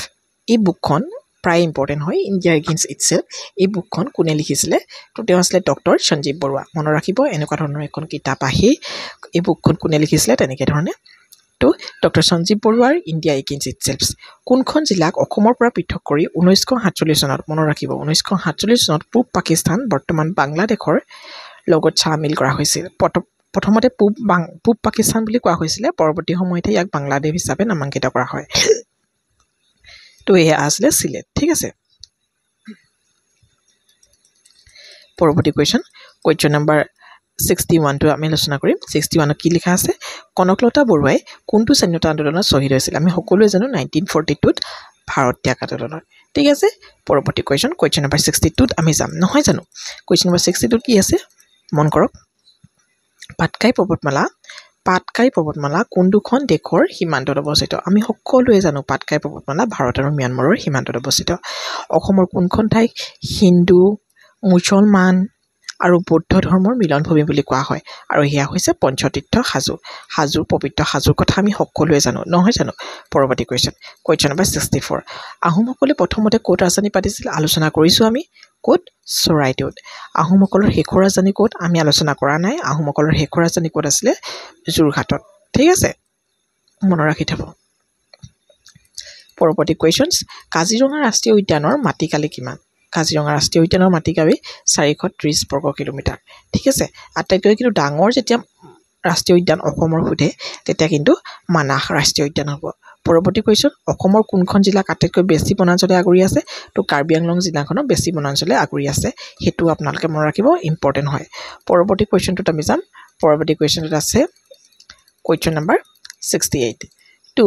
এই বুকখন প্ৰায় ইম্পৰ্টেন্ট হয় ইণ্ডিয়া এগেইনষ্ট ইটসেল্ফ এই বুকখন কোনে লিখিছিলে তো তেওঁ আছিলে ডক্টৰ সঞ্জীৱ বৰুৱা মনত ৰাখিব এনেকুৱা ধৰণৰ এখন কিতাপ আহি এই বুকখন কোনে লিখিছিলে তেনেকৈ ধৰণে তো ডক্টৰ সঞ্জীৱ বৰুৱাৰ ইণ্ডিয়া এগেইনষ্ট ইটসেল্ফ কোনখন জিলাক অসমৰ পৰা পৃথক কৰি 1947 চনত মনত ৰাখিব 1947 চনত পূব পাকিস্তান বৰ্তমান বাংলাদেশৰ লগত চামিল কৰা হৈছিল প্ৰথমতে পূব পাকিস্তান বুলি কোৱা হৈছিলে পৰৱৰ্তী সময়তে ইয়াক বাংলাদেশ হিচাপে নামাঙ্কিত কৰা হয় তো এয়া আছিলে সিলেট ঠিক আছে পৰৱৰ্তী কুৱেশ্যন নম্বৰ 61 টো আমি আলোচনা কৰিম 61 কি লিখা আছে কনকলতা বৰুৱাই কোনটো স্বাধীনতা আন্দোলনত শ্বহীদ হৈছিল আমি সকলোৱে জানো 1942 ত ভাৰত ত্যাগ আন্দোলনত ঠিক আছে পৰৱৰ্তী কুৱেশ্যন নম্বৰ 62 ত আমি যাম নহয় জানো কুৱেশ্যন নম্বৰ 62 কি আছে মন কৰক পাটকাই পৰ্বতমালা কোন দুখন দেশৰ সীমান্তত অৱস্থিত আমি সকলোৱে জানো পাটকাই পৰ্বতমালা ভাৰত আৰু ম্যানমাৰৰ সীমান্তত অৱস্থিত অসমৰ কোনখন ঠাই হিন্দু মুছলমান আৰু বৌদ্ধ ধৰ্মৰ মিলনভূমি বুলি কোৱা হয় আৰু এয়া হৈছে পঞ্চতীৰ্থ হাজোৰ পবিত্ৰ হাজোৰ কথা আমি সকলোৱে জানো নহয় জানো পৰৱৰ্তী কুৱেশ্যন নম্বৰ 64 আহোমসকলে প্ৰথমতে ক'ত ৰাজধানী পাতিছিল আলোচনা কৰিছো আমি ক'ত চৰাইদেউত আহোমসকলৰ শেষৰ ৰাজধানী ক'ত আমি আলোচনা কৰা নাই আহোমসকলৰ শেষৰ ৰাজধানী ক'ত আছিলে যোৰহাটত ঠিক আছে মনত ৰাখি থব পৰৱৰ্তী কুৱেশ্যনছ কাজিৰঙা ৰাষ্ট্ৰীয় উদ্যানৰ মাটিকালি কিমান কাজিৰঙা ৰাষ্ট্ৰীয় উদ্যানৰ মাটিকালি 430 বৰ্গ কিলোমিটাৰ ঠিক আছে আটাইতকৈ কিন্তু ডাঙৰ যেতিয়া ৰাষ্ট্ৰীয় উদ্যান অসমৰ সোধে তেতিয়া কিন্তু মানাহ ৰাষ্ট্ৰীয় উদ্যান হ'ব পৰৱৰ্তী কুৱেশ্যন অসমৰ কোনখন জিলাক আটাইতকৈ বেছি বনাঞ্চলে আগুৰি আছে তো কাৰ্বি আংলং জিলাখনৰ বেছি বনাঞ্চলে আগুৰি আছে হেতু আপোনালোকে মনত ৰাখিব ইম্পৰ্টেন্ট হয় পৰৱৰ্তী কুৱেশ্যনটোত আমি যাম পৰৱৰ্তী কুৱেশ্যনটোত আছে কুৱেশ্যন নম্বৰ 68 তো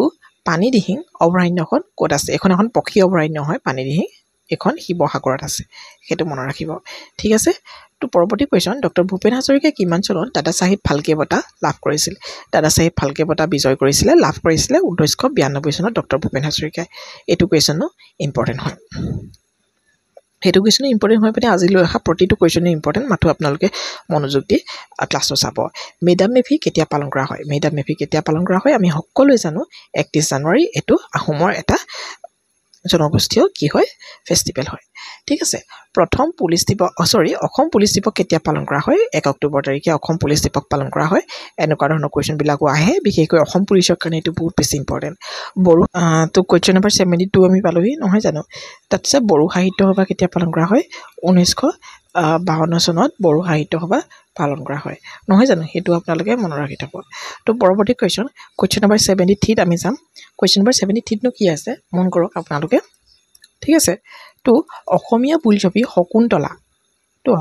পানীদিহিং অভয়াৰণ্যখন ক'ত আছে এখন পক্ষী অভয়াৰণ্য হয় পানীদিহিং এখন শিৱসাগৰত আছে হেতু মনত ৰাখিব ঠিক আছে তো পৰৱৰ্তী কুৱেশ্যন ডক্টৰ ভূপেন হাজৰিকাই কিমান চনত দাদা সাহেব ফাল্কে বঁটা লাভ কৰিছিল দাদা সাহেব ফাল্কে বঁটা বিজয় কৰিছিল লাভ কৰিছিল 1992 চনত ডক্টৰ ভূপেন হাজৰিকাই এইটো কুৱেশ্যনো ইম্পৰ্টেন্ট হয় হেতু কুৱেশ্যনো ইম্পৰ্টেন্ট হয় মানে আজিলৈ অহা প্ৰতিটো কুৱেশ্যনে ইম্পৰ্টেন্ট মাথো আপোনালোকে মনোযোগ দি ক্লাছটো চাব মেডাম মেফি কেতিয়া পালন কৰা হয় মেডাম মেফি কেতিয়া পালন কৰা হয় আমি সকলোৱে জানো 31 জানুৱাৰী এটো আহোমৰ এটা জনগোষ্ঠীয় কি হয় ফেষ্টিভেল হয় ঠিক আছে প্ৰথম পুলিশ দিৱস অসম পুলিশ দিৱস কেতিয়া পালন কৰা হয় 1 অক্টোবৰ তাৰিখে অসম পুলিশ দিৱস পালন কৰা হয় এনেকুৱা ধৰণৰ কুৱেশ্যন বিলাকো আহে বিশেষকৈ অসম পুলিচৰ কাৰণে এইটো বহুত বেছি ইম্পৰ্টেন্ট বড়ো তো কুৱেশ্যন নম্বৰ 72 আমি পালোহি নহয় জানো তাতছে বড়ো সাহিত্য সভা কেতিয়া পালন কৰা হয় 1952 চনত বড়ো সাহিত্য সভা পালন কৰা হয় নহয় জানো হেতু আপোনালোকে মনত ৰাখি থব তো পৰৱৰ্তী কুৱেশ্যন নম্বৰ 73 আমি যাম কুৱেশ্যন নম্বৰ 73 নো কি আছে মন কৰক আপোনালোকে ঠিক আছে তো অসমীয়া বোলছবি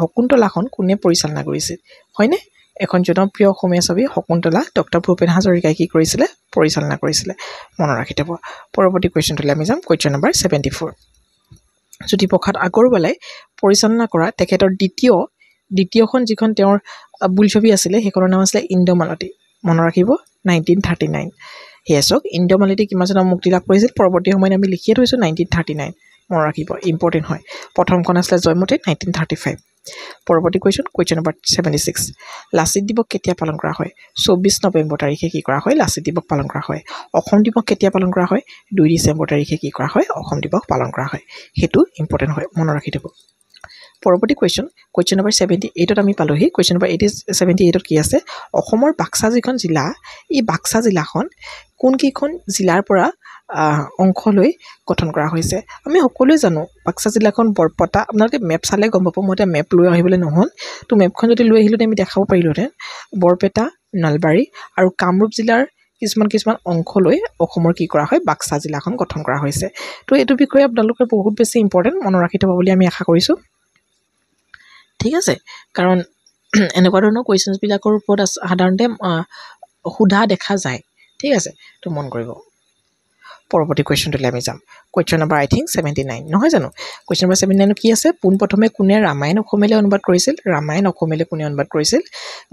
শকুন্তলাখন কোনে পৰিচালনা কৰিছিল হয়নে এখন জনপ্ৰিয় অসমীয়া ছবি শকুন্তলা ডক্টৰ ভূপেন হাজৰিকাই কি কৰিছিলে পৰিচালনা কৰিছিলে মনত ৰাখি থব পৰৱৰ্তী কুৱেশ্যনটোলৈ আমি যাম কুৱেশ্যন নম্বৰ 74 জ্যোতিপ্ৰসাদ আগৰৱালাই পৰিচালনা কৰা তেখেতৰ দ্বিতীয়খন যিখন তেওঁৰ বোলছবি আছিলে সেইখনৰ নাম আছিলে ইন্দ্ৰমালতী মনত ৰাখিব 1939 হেছক ইন্দ্ৰমালতী কিমান চনত মুক্তি লাভ কৰিছিল পৰৱৰ্তী সময়ত আমি লিখিয়ে থৈছো 1939 মনত ৰাখিব ইম্পৰ্টেন্ট হয় প্ৰথমখন আছিলে জয়মতী 1935 পৰৱৰ্তী কুৱেশ্যন নম্বৰ 76 লাচিত দিৱস কেতিয়া পালন কৰা হয় 24 নৱেম্বৰ তাৰিখে কি কৰা হয় লাচিত দিৱস পালন কৰা হয় অসম দিৱস কেতিয়া পালন কৰা হয় 2 ডিচেম্বৰ তাৰিখে কি কৰা হয় অসম দিৱস পালন কৰা হয় হেতু ইম্পৰ্টেন্ট হয় মনত ৰাখি থব পৰৱৰ্তী কুৱেশ্যন নম্বৰ 78ত আমি পালোহি কুৱেশ্যন নম্বৰ 78ত কি আছে অসমৰ বাক্সা যিখন জিলা এই বাক্সা জিলাখন কোন কেইখন জিলাৰ পৰা অংশ লৈ গঠন কৰা হৈছে আমি সকলোৱে জানো বাক্সা জিলাখন বৰপেটা আপোনালোকে মেপ চালে গম পাব মই এটা মেপ লৈ আহিবলৈ নহল তো মেপখন যদি লৈ আহিলো আমি দেখাব পাৰিলোহেঁতেন বৰপেটা নলবাৰী আৰু কামৰূপ জিলাৰ কিছুমান অংশ লৈ অসমৰ কি কৰা হয় বাক্সা জিলাখন গঠন কৰা হৈছে তো এইটো বিষয়ে আপোনালোকে বহুত বেছি ইম্পৰ্টেন্ট মনত ৰাখি থব বুলি আমি আশা কৰিছো ঠিক আছে কাৰণ এনেকুৱা ধৰণৰ কুৱেশ্যনছ বিলাকৰ ওপৰত সাধাৰণতে সুধা দেখা যায় ঠিক আছে তো মন কৰিব পৰৱৰ্তী কুৱেশ্যনটোলৈ আমি যাম কুৱেশ্যন নম্বৰ আই থিংক 79 নহয় জানো কুৱেশ্যন নম্বৰ 79 কি আছে পোনপ্ৰথমে কোনে ৰামায়ণ অসমীয়ালৈ অনুবাদ কৰিছিল ৰামায়ণ অসমীয়ালৈ কোনে অনুবাদ কৰিছিল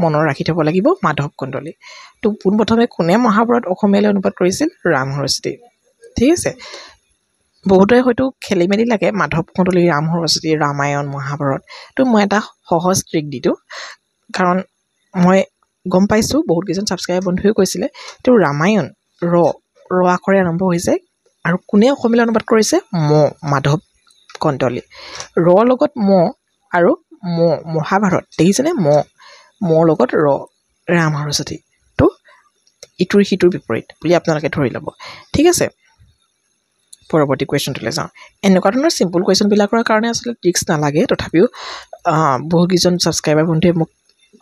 মনত ৰাখি থব লাগিব মাধৱ কন্দলী তো পোনপ্ৰথমে কোনে মহাভাৰত অসমীয়ালৈ অনুবাদ কৰিছিল ৰাম সৰস্বতী ঠিক আছে বহুতে হয়তো খেলি মেলি লাগে মাধৱ কন্দলী ৰাম সৰস্বতী ৰামায়ণ মহাভাৰত তো মই এটা সহজ ট্ৰিক দিটো কাৰণ মই গম পাইছো বহুত কেইজন ছাবস্ক্ৰাইবাৰ বন্ধুৱে কৈছিলে তো ৰামায়ণ ৰ আখৰে আৰম্ভ হৈছে আৰু কোনে অসমীয়ালৈ অনুবাদ কৰিছে মাধৱ কন্দলী ৰ লগত আৰু মহাভাৰত দেখিছেনে লগত ৰাম সৰস্বতী তো ইটোৰ সিটোৰ বিপৰীত বুলি আপোনালোকে ধৰি ল'ব ঠিক আছে পৰৱৰ্তী কুৱেশ্যনটোলৈ যাওঁ এনেকুৱা ধৰণৰ চিম্পল কুৱেশ্যনবিলাকৰ কাৰণে আচলতে ট্ৰিক্স নালাগে তথাপিও বহুকেইজন ছাবস্ক্ৰাইবাৰ বন্ধুৱে মোক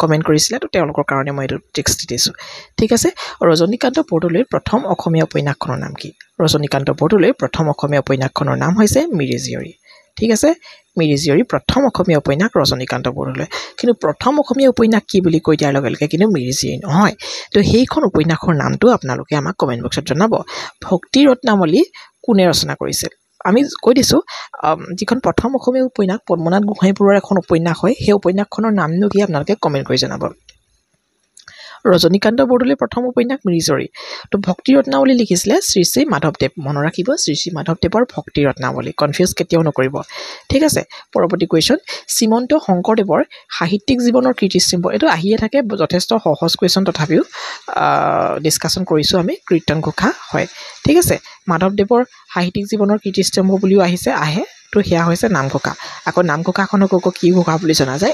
কমেণ্ট কৰিছিলে তো তেওঁলোকৰ কাৰণে মই এইটো ট্ৰিক্স দি দিছোঁ ঠিক আছে ৰজনীকান্ত বৰদলৈৰ প্ৰথম অসমীয়া উপন্যাসখনৰ নাম কি ৰজনীকান্ত বৰদলৈৰ প্ৰথম অসমীয়া উপন্যাসখনৰ নাম হৈছে মিৰি জীয়ৰী ঠিক আছে মিৰি জীয়ৰী প্ৰথম অসমীয়া উপন্যাস ৰজনীকান্ত বৰদলৈ কিন্তু প্ৰথম অসমীয়া উপন্যাস কি বুলি কৈ দিয়াৰ লগে লগে কিন্তু মিৰি জীয়ৰী নহয় তো সেইখন উপন্যাসৰ নামটো আপোনালোকে আমাক কমেণ্ট বক্সত জনাব ভক্তি ৰত্নাৱলী কোনে ৰচনা কৰিছিল আমি কৈ দিছোঁ যিখন প্ৰথম অসমীয়া উপন্যাস পদ্মনাথ গোহাঁই বৰুৱাৰ এখন উপন্যাস হয় সেই উপন্যাসখনৰ নামনো কি আপোনালোকে কমেণ্ট কৰি জনাব ৰজনীকান্ত বৰদলৈৰ প্ৰথম উপন্যাস মিৰি জীয়ৰী তো ভক্তি ৰত্নাৱলী লিখিছিলে শ্ৰী শ্ৰী মাধৱদেৱ মনত ৰাখিব শ্ৰী শ্ৰী মাধৱদেৱৰ ভক্তি ৰত্নাৱলী কনফিউজ কেতিয়াও নকৰিব ঠিক আছে পৰৱৰ্তী কুৱেশ্যন শ্ৰীমন্ত শংকৰদেৱৰ সাহিত্যিক জীৱনৰ কীৰ্তিস্তম্ভ এইটো আহিয়ে থাকে যথেষ্ট সহজ কুৱেশ্যন তথাপিও ডিছকাশ্যন কৰিছোঁ আমি কীৰ্তন ঘোষা হয় ঠিক আছে মাধৱদেৱৰ সাহিত্যিক জীৱনৰ কীৰ্তিস্তম্ভ বুলিও আহে তো সেয়া হৈছে নামঘোষা আকৌ নামঘোষাখনক কি ঘোষা বুলি জনা যায়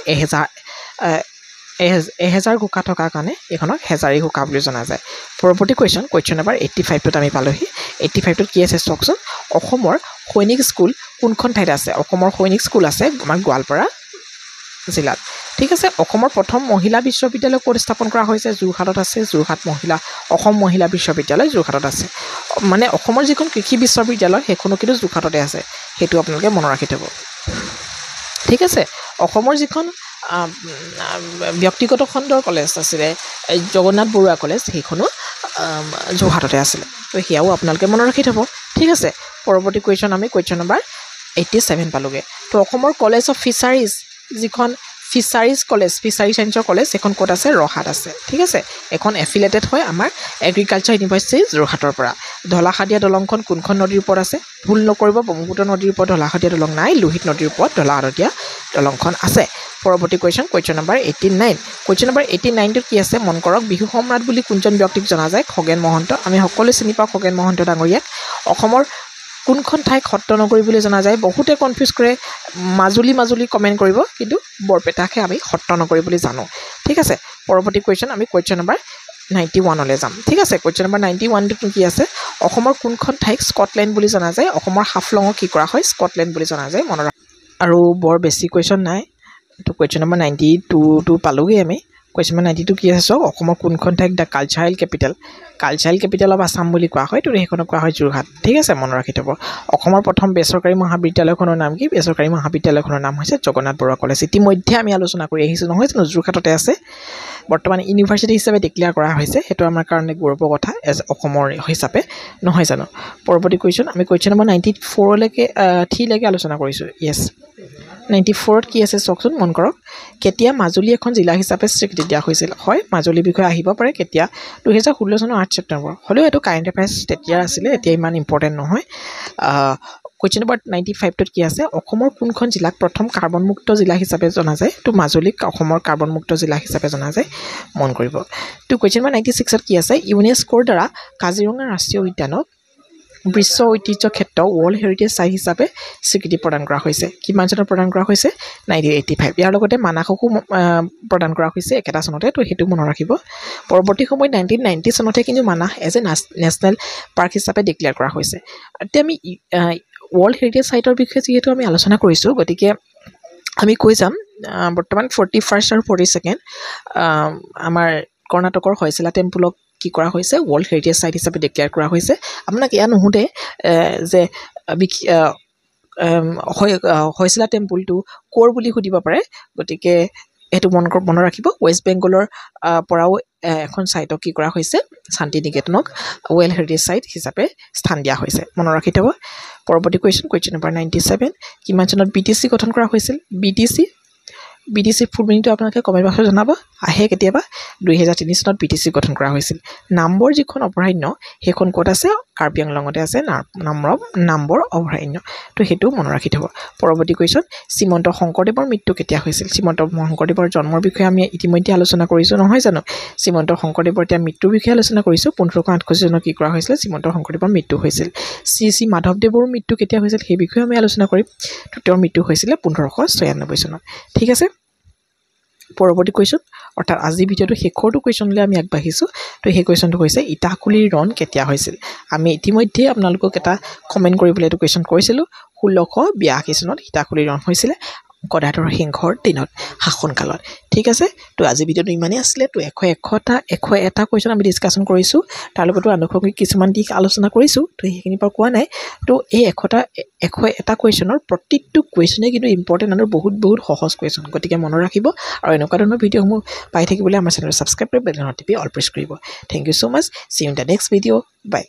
এহেজাৰ ঘোষা থকাৰ কাৰণে এইখনক হেজাৰী ঘোষা বুলি জনা যায় পৰৱৰ্তী কুৱেশ্যন নম্বৰ 85ত আমি পালোহি 85ত কি আছে চাওকচোন অসমৰ সৈনিক স্কুল কোনখন ঠাইত আছে অসমৰ সৈনিক স্কুল আছে আমাৰ গোৱালপাৰা জিলাত ঠিক আছে অসমৰ প্ৰথম মহিলা বিশ্ববিদ্যালয় ক'ত স্থাপন কৰা হৈছে যোৰহাটত আছে অসম মহিলা বিশ্ববিদ্যালয় যোৰহাটত আছে মানে অসমৰ যিখন কৃষি বিশ্ববিদ্যালয় সেইখনো কিন্তু যোৰহাটতে আছে সেইটো আপোনালোকে মনত ৰাখি থ'ব ঠিক আছে অসমৰ যিখন ব্যক্তিগত খণ্ডৰ কলেজ আছিলে জগন্নাথ বৰুৱা কলেজ সেইখনো যোৰহাটতে আছিলে তো সেয়াও আপোনালোকে মনত ৰাখি থ'ব ঠিক আছে পৰৱৰ্তী কুৱেশ্যন আমি কুৱেশ্যন নম্বৰ 87 পালোগে তো অসমৰ কলেজ অফ ফিচাৰিজ যিখন ফিচাৰিজ কলেজ ফিচাৰি সায়েন্সৰ কলেজ এখন ক'ত আছে ৰহাত আছে ঠিক আছে এখন এফিলেটেড হয় আমাৰ এগ্ৰিকালচাৰ ইউনিভাৰ্চিটি যোৰহাটৰ পৰা ধলাশাদিয়া দলংখন কোনখন নদীৰ ওপৰত আছে ভুল নকৰিব ব্ৰহ্মপুত্ৰ নদীৰ ওপৰত ধলাশাদিয়া দলং নাই লোহিত নদীৰ ওপৰত ধলাশাদিয়া দলংখন আছে পৰৱৰ্তী কুৱেশ্যন নম্বৰ 89 কুৱেশ্যন নম্বৰ 89 টোত কি আছে মন কৰক বিহু সম্ৰাট বুলি কোনজন ব্যক্তিক জনা যায় খগেন মহন্ত আমি সকলোৱে চিনি পাওঁ খগেন মহন্ত ডাঙৰীয়াক অসমৰ কোনখন ঠাইক সত্ৰ নগৰী বুলি জনা যায় বহুতে কনফিউজ কৰে মাজুলী কমেণ্ট কৰিব কিন্তু বৰপেটাকে আমি সত্ৰ নগৰী বুলি জানো ঠিক আছে পৰৱৰ্তী কুৱেশ্যন আমি কুৱেশ্যন নম্বৰ 91 লৈ যাম ঠিক আছে কুৱেশ্যন নম্বৰ 91 টো কি আছে অসমৰ কোনখন ঠাইক স্কটলেণ্ড বুলি জনা যায় অসমৰ হাফলঙক কি কৰা হয় স্কটলেণ্ড বুলি জনা যায় মনত আৰু বৰ বেছি কুৱেশ্যন নাই তো কুৱেশ্যন নম্বৰ 92 টো পালোগে আমি কুৱেশ্যন নম্বৰ 92 কি আছে চাওক অসমৰ কোনখন ঠাইক the cultural capital of Assam বুলি কোৱা হয় তো সেইখনক কোৱা হয় যোৰহাট ঠিক আছে মনত ৰাখি থ'ব অসমৰ প্ৰথম বেচৰকাৰী মহাবিদ্যালয়খনৰ নাম কি বেচৰকাৰী মহাবিদ্যালয়খনৰ নাম হৈছে জগন্নাথ বৰুৱা কলেজ ইতিমধ্যে আমি আলোচনা কৰি আহিছোঁ নহয় জানো যোৰহাটতে আছে বৰ্তমান ইউনিভাৰ্চিটি হিচাপে ডিক্লেয়াৰ কৰা হৈছে সেইটো আমাৰ কাৰণে গৌৰৱৰ কথা এজ অসমৰ হিচাপে নহয় জানো পৰৱৰ্তী কুৱেশ্যন আমি কুৱেশ্যন নম্বৰ 94 লৈকে 3 লৈকে আলোচনা কৰিছোঁ য়েছ 94ত কি আছে চাওকচোন মন কৰক কেতিয়া মাজুলী এখন জিলা হিচাপে স্বীকৃতি দিয়া হৈছিল হয় মাজুলীৰ বিষয়ে আহিব পাৰে কেতিয়া 2016 চনৰ 8 ছেপ্টেম্বৰ হ'লেও এইটো কাৰেণ্ট এফেয়াৰ্ছ তেতিয়া আছিলে এতিয়া ইমান ইম্পৰ্টেণ্ট নহয় কুৱেশ্যন নম্বৰ 95ত কি আছে অসমৰ কোনখন জিলাক প্ৰথম কাৰ্বনমুক্ত জিলা হিচাপে জনা যায় তো মাজুলীক অসমৰ কাৰ্বনমুক্ত জিলা হিচাপে জনা যায় মন কৰিব তো কুৱেশ্যন নম্বৰ 96ত কি আছে ইউনেস্কোৰ দ্বাৰা কাজিৰঙা ৰাষ্ট্ৰীয় উদ্যানক বিশ্ব ঐতিহ্য ক্ষেত্ৰ ৱৰ্ল্ড হেৰিটেজ সাইট হিচাপে স্বীকৃতি প্ৰদান কৰা হৈছে কিমান চনত প্ৰদান কৰা হৈছে 1985 ইয়াৰ লগতে মানাসকো প্ৰদান কৰা হৈছে একেটা চনতে তো সেইটো মনত ৰাখিব পৰৱৰ্তী সময়ত 1990 চনতে কিন্তু Manas as a national park হিচাপে ডিক্লেয়াৰ কৰা হৈছে এতিয়া আমি ৱৰ্ল্ড হেৰিটেজ সাইটৰ বিষয়ে যিহেতু আমি আলোচনা কৰিছোঁ গতিকে আমি কৈ যাম বৰ্তমান 41st আৰু 42nd আমাৰ কৰ্ণাটকৰ হৈছিলা টেম্পলক কি কৰা হৈছে ৱৰ্ল্ড হেৰিটেজ সাইট হিচাপে ডিক্লেয়াৰ কৰা হৈছে আপোনাক এয়া নুসুধে যে হৈছিলা টেম্পলটো ক'ৰ বুলি সুধিব পাৰে গতিকে এইটো মনত ৰাখিব ৱেষ্ট বেংগলৰ পৰাও এখন ছাইটক কি কৰা হৈছে শান্তি নিকেতনক ৱৰ্ল্ড হেৰিটেজ সাইট হিচাপে স্থান দিয়া হৈছে মনত ৰাখি থ'ব পৰৱৰ্তী কুৱেশ্যন নম্বৰ 97 কিমান চনত BTC গঠন কৰা হৈছিল BTC ফুল মিনিংটো আপোনালোকে কমেণ্ট বক্সত জনাব আহে কেতিয়াবা 2003 চনত BTC গঠন কৰা হৈছিল নাম্বৰ যিখন অভয়াৰণ্য সেইখন ক'ত আছে কাৰ্বি আংলঙতে আছে নাম্বৰ অভয়াৰণ্য তো সেইটো মনত ৰাখি থ'ব পৰৱৰ্তী কুৱেশ্যন শ্ৰীমন্ত শংকৰদেৱৰ মৃত্যু কেতিয়া হৈছিল শ্ৰীমন্ত শংকৰদেৱৰ জন্মৰ বিষয়ে আমি ইতিমধ্যে আলোচনা কৰিছোঁ নহয় জানো শ্ৰীমন্ত শংকৰদেৱৰ এতিয়া মৃত্যুৰ বিষয়ে আলোচনা কৰিছোঁ 1568 চনত কি কৰা হৈছিল শ্ৰীমন্ত শংকৰদেৱৰ মৃত্যু হৈছিল শ্ৰী মাধৱদেৱৰ মৃত্যু কেতিয়া হৈছিল সেই বিষয়ে আমি আলোচনা কৰিম তো তেওঁৰ মৃত্যু হৈছিলে 1596 চনত ঠিক আছে পৰৱৰ্তী কুৱেশ্যন অৰ্থাৎ আজি ভিডিঅ'টো শেষৰটো কুৱেশ্যনলৈ আমি আগবাঢ়িছোঁ তো সেই কুৱেশ্যনটো হৈছে ইটাখুলিৰ ৰণ কেতিয়া হৈছিল আমি ইতিমধ্যে আপোনালোকক এটা কমেণ্ট কৰিবলৈ এইটো কুৱেশ্যন কৰিছিলোঁ 1682 চনত ইটাখুলিৰ ৰণ হৈছিলে গদাধৰ সিংহৰ দিনত শাসনকালত ঠিক আছে তো আজি ভিডিঅ'টো ইমানেই আছিলে তো 101টা কুৱেশ্যন আমি ডিছকাশ্যন কৰিছোঁ তাৰ লগতো আনুষংগিক কিছুমান দিশ আলোচনা কৰিছোঁ তো সেইখিনিৰ পৰা কোৱা নাই তো এই 101টা কুৱেশ্যনৰ প্ৰত্যেকটো কুৱেশ্যনেই কিন্তু ইম্পৰ্টেণ্ট আৰু বহুত সহজ কুৱেশ্যন গতিকে মনত ৰাখিব আৰু এনেকুৱা ধৰণৰ ভিডিঅ'সমূহ পাই থাকিবলৈ আমাৰ চেনেলটো ছাবস্ক্ৰাইব কৰি বেল আইকন টিপি অল প্ৰেছ কৰিব thank you so' much see you in the next video' by